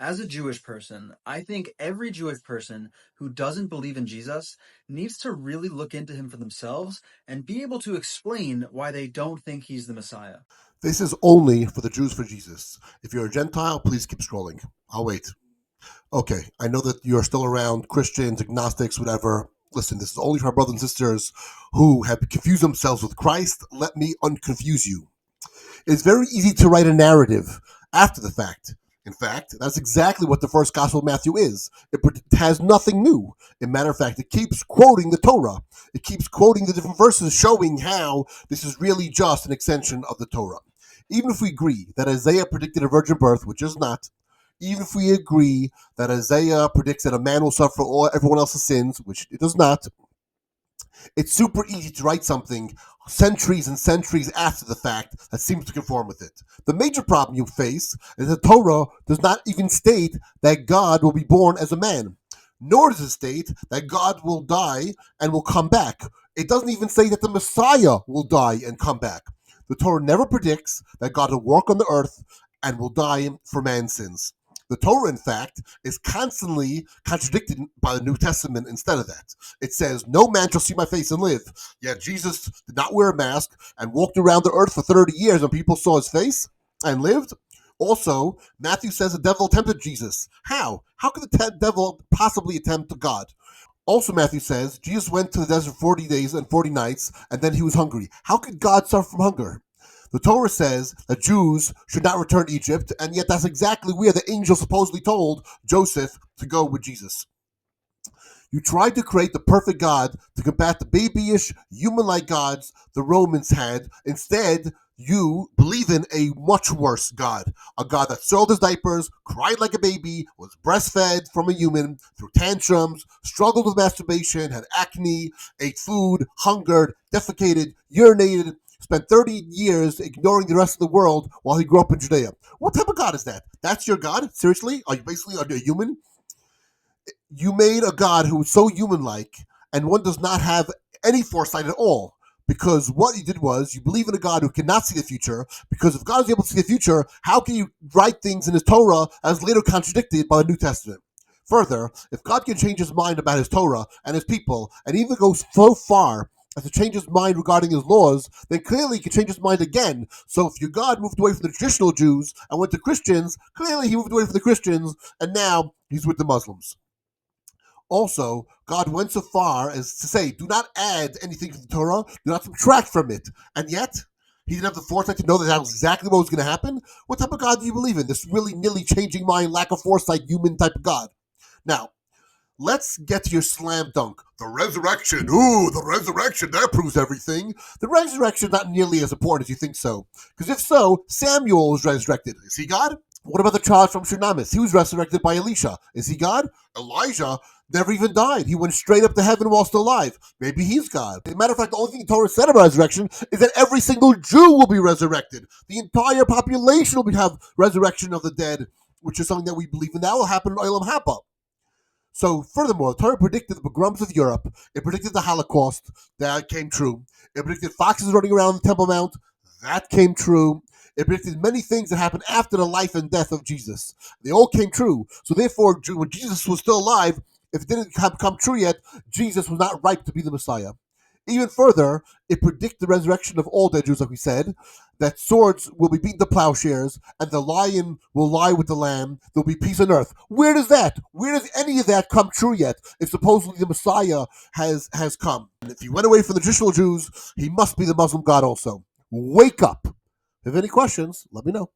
As a Jewish person, I think every Jewish person who doesn't believe in Jesus needs to really look into him for themselves and be able to explain why they don't think he's the Messiah. This is only for the Jews for Jesus. If you're a Gentile, please keep scrolling. I'll wait. Okay, I know that you're still around, Christians, agnostics, whatever. Listen, this is only for our brothers and sisters who have confused themselves with Christ. Let me unconfuse you. It's very easy to write a narrative after the fact. In fact, that's exactly what the first Gospel of Matthew is. It has nothing new. As a matter of fact, it keeps quoting the Torah. It keeps quoting the different verses, showing how this is really just an extension of the Torah. Even if we agree that Isaiah predicted a virgin birth, which is not, even if we agree that Isaiah predicts that a man will suffer everyone else's sins, which it does not, it's super easy to write something centuries and centuries after the fact that seems to conform with it. The major problem you face is that Torah does not even state that God will be born as a man, nor does it state that God will die and will come back. It doesn't even say that the Messiah will die and come back. The Torah never predicts that God will walk on the earth and will die for man's sins. The Torah, in fact, is constantly contradicted by the New Testament instead of that. It says, no man shall see my face and live. Yet Jesus did not wear a mask and walked around the earth for 30 years and people saw his face and lived. Also, Matthew says the devil tempted Jesus. How? How could the devil possibly tempt God? Also, Matthew says, Jesus went to the desert 40 days and 40 nights, and then he was hungry. How could God suffer from hunger? The Torah says that Jews should not return to Egypt, and yet that's exactly where the angel supposedly told Joseph to go with Jesus. You tried to create the perfect God to combat the babyish, human-like gods the Romans had. Instead, you believe in a much worse God, a God that soiled his diapers, cried like a baby, was breastfed from a human, threw tantrums, struggled with masturbation, had acne, ate food, hungered, defecated, urinated, spent 30 years ignoring the rest of the world while he grew up in Judea. What type of God is that? That's your God? Seriously? Are you a human? You made a God who was so human-like, and one does not have any foresight at all. Because what you did was, you believe in a God who cannot see the future, because if God is able to see the future, how can you write things in his Torah as later contradicted by the New Testament? Further, if God can change his mind about his Torah and his people, and even go so far as to change his mind regarding his laws, then clearly he can change his mind again. So if your God moved away from the traditional Jews and went to Christians, clearly he moved away from the Christians, and now he's with the Muslims. Also, God went so far as to say, do not add anything to the Torah, do not subtract from it. And yet, he didn't have the foresight to know that was exactly what was going to happen? What type of God do you believe in? This really nilly changing mind, lack of foresight, human type of God. Now, let's get to your slam dunk. The resurrection. Ooh, the resurrection. That proves everything. The resurrection is not nearly as important as you think so. Because if so, Samuel was resurrected. Is he God? What about the child from Shunamis? He was resurrected by Elisha. Is he God? Elijah never even died. He went straight up to heaven while still alive. Maybe he's God. As a matter of fact, the only thing the Torah said about resurrection is that every single Jew will be resurrected. The entire population will have resurrection of the dead, which is something that we believe in. That will happen in Olam Haba. So, furthermore, the Torah predicted the pogroms of Europe. It predicted the Holocaust. That came true. It predicted foxes running around the Temple Mount. That came true. It predicted many things that happened after the life and death of Jesus. They all came true. So therefore, when Jesus was still alive, if it didn't come true yet, Jesus was not ripe to be the Messiah. Even further, it predicted the resurrection of all dead Jews, like we said, that swords will be beaten to plowshares, and the lion will lie with the lamb. There'll be peace on earth. Where does any of that come true yet, if supposedly the Messiah has come? And if he went away from the traditional Jews, he must be the Muslim God also. Wake up. If you have any questions, let me know.